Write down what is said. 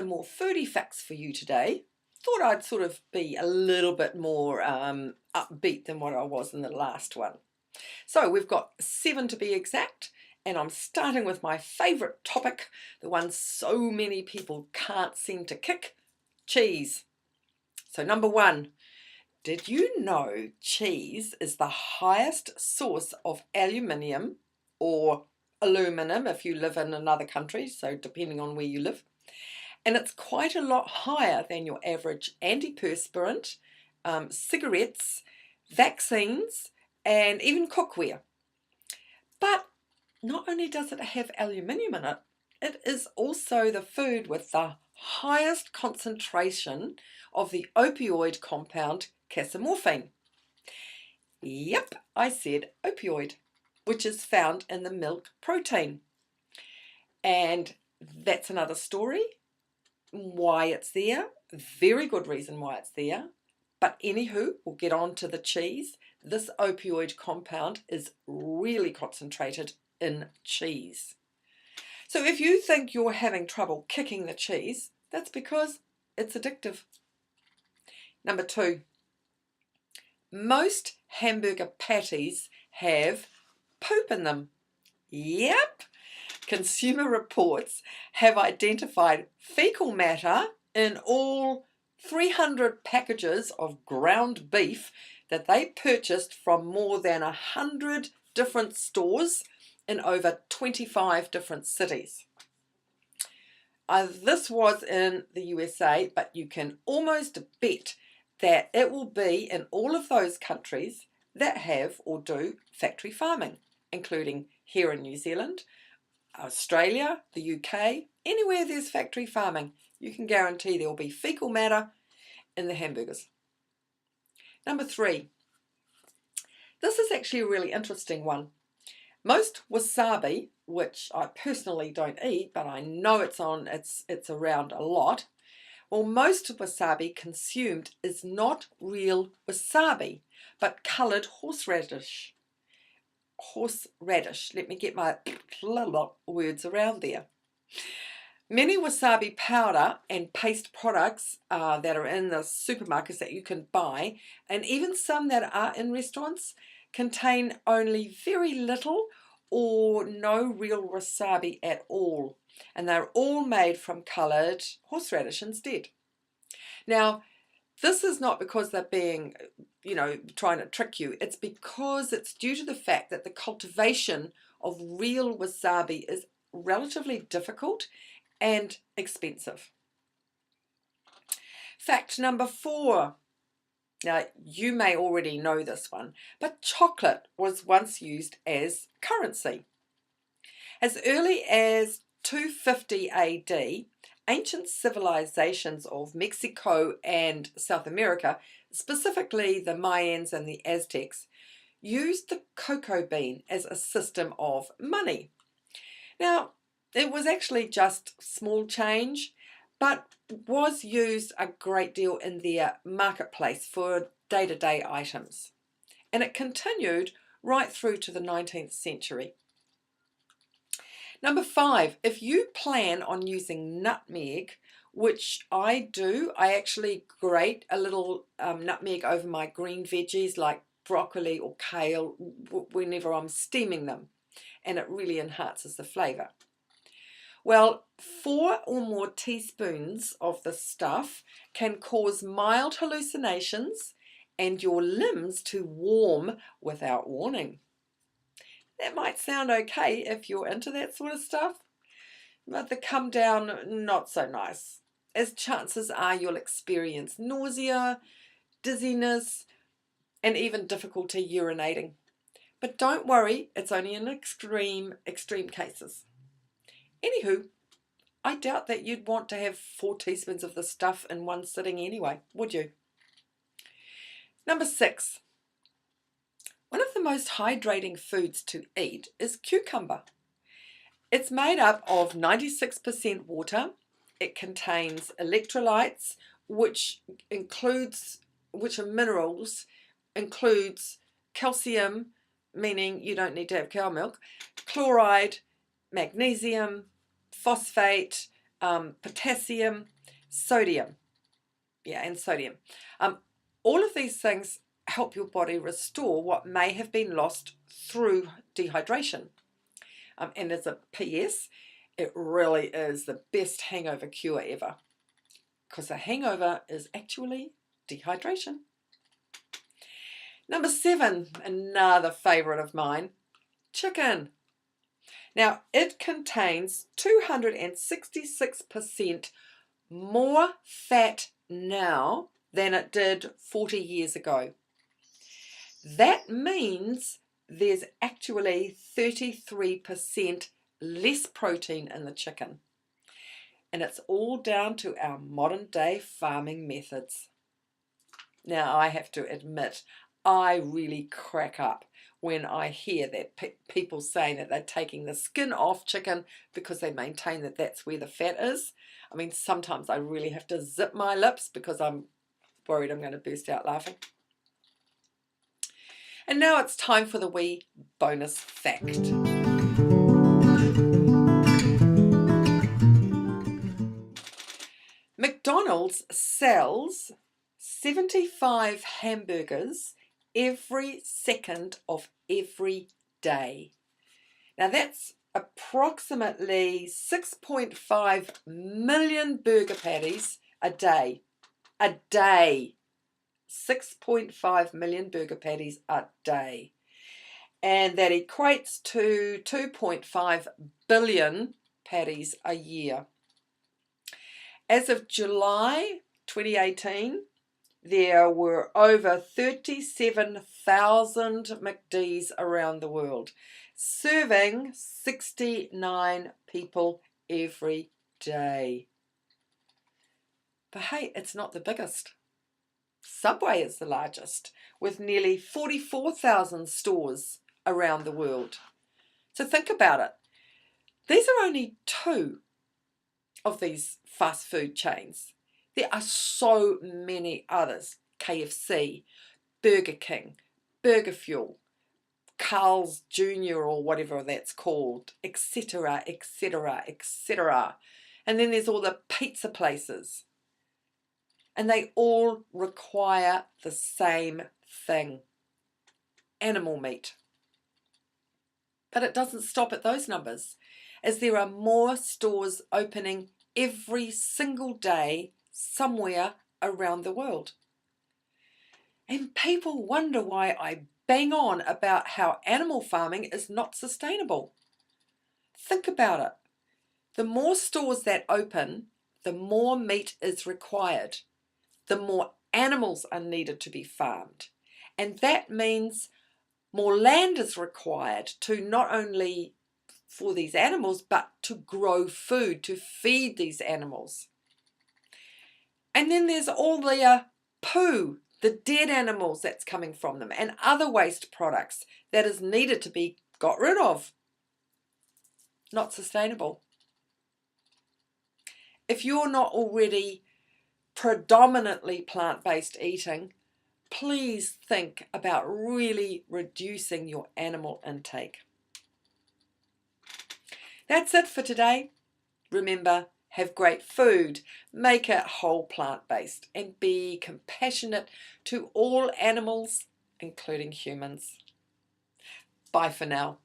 some more foodie facts for you today. Thought I'd sort of be a little bit more upbeat than what I was in the last one. So we've got 7 to be exact, and I'm starting with my favourite topic, the one so many people can't seem to kick, cheese. So number 1, did you know cheese is the highest source of aluminium, or aluminum if you live in another country, so depending on where you live, and it's quite a lot higher than your average antiperspirant, cigarettes, vaccines, and even cookware. But not only does it have aluminium in it, it is also the food with the highest concentration of the opioid compound casomorphine. Yep, I said opioid, which is found in the milk protein. And that's another story, why it's there, very good reason why it's there. But anywho, we'll get on to the cheese. This opioid compound is really concentrated in cheese. So if you think you're having trouble kicking the cheese, that's because it's addictive. Number 2, most hamburger patties have poop in them. Yep, Consumer Reports have identified fecal matter in all 300 packages of ground beef that they purchased from more than 100 different stores in over 25 different cities. This was in the USA, but you can almost bet that it will be in all of those countries that have or do factory farming, including here in New Zealand, Australia, the UK, anywhere there's factory farming, you can guarantee there will be fecal matter in the hamburgers. Number 3, this is actually a really interesting one. Most wasabi, which I personally don't eat, but I know it's around a lot. Well, most wasabi consumed is not real wasabi, but coloured horseradish. Let me get my words around there. Many wasabi powder and paste products that are in the supermarkets that you can buy, and even some that are in restaurants, contain only very little or no real wasabi at all. And they're all made from coloured horseradish instead. Now, this is not because they're being, trying to trick you. It's because it's due to the fact that the cultivation of real wasabi is relatively difficult and expensive. Fact number 4. Now, you may already know this one, but chocolate was once used as currency. As early as 250 AD, ancient civilizations of Mexico and South America, specifically the Mayans and the Aztecs, used the cocoa bean as a system of money. Now, it was actually just small change, but was used a great deal in their marketplace for day-to-day items. And it continued right through to the 19th century. Number 5, if you plan on using nutmeg, which I do, I actually grate a little nutmeg over my green veggies like broccoli or kale whenever I'm steaming them, and it really enhances the flavour. Well, 4 or more teaspoons of the stuff can cause mild hallucinations and your limbs to warm without warning. That might sound okay if you're into that sort of stuff, but the come down, not so nice, as chances are you'll experience nausea, dizziness, and even difficulty urinating. But don't worry, it's only in extreme cases. Anywho, I doubt that you'd want to have 4 teaspoons of the stuff in one sitting anyway, would you? Number 6. One of the most hydrating foods to eat is cucumber. It's made up of 96% water. It contains electrolytes, which are minerals, includes calcium, meaning you don't need to have cow milk, chloride, magnesium, phosphate, potassium, sodium. Yeah, and sodium. All of these things help your body restore what may have been lost through dehydration. And as a PS, it really is the best hangover cure ever, because a hangover is actually dehydration. Number 7, another favourite of mine, chicken. Now, it contains 266% more fat now than it did 40 years ago. That means there's actually 33% less protein in the chicken. And it's all down to our modern day farming methods. Now, I have to admit, I really crack up when I hear that people saying that they're taking the skin off chicken because they maintain that that's where the fat is. I mean, sometimes I really have to zip my lips because I'm worried I'm going to burst out laughing. And now it's time for the wee bonus fact. McDonald's sells 75 hamburgers every second of every day. Now that's approximately 6.5 million burger patties a day. A day. 6.5 million burger patties a day. And that equates to 2.5 billion patties a year. As of July 2018, there were over 37,000 McDs around the world, serving 69 people every day. But hey, it's not the biggest. Subway is the largest, with nearly 44,000 stores around the world. So think about it. These are only 2 of these fast food chains. There are so many others. KFC, Burger King, Burger Fuel, Carl's Jr. or whatever that's called, etc., etc., etc. And then there's all the pizza places. And they all require the same thing, animal meat. But it doesn't stop at those numbers, as there are more stores opening every single day somewhere around the world. And people wonder why I bang on about how animal farming is not sustainable. Think about it. The more stores that open, the more meat is required. The more animals are needed to be farmed. And that means more land is required to not only for these animals, but to grow food, to feed these animals. And then there's all the poo, the dead animals that's coming from them, and other waste products that is needed to be got rid of. Not sustainable. If you're not already predominantly plant-based eating, please think about really reducing your animal intake. That's it for today. Remember, have great food, make it whole plant-based, and be compassionate to all animals, including humans. Bye for now.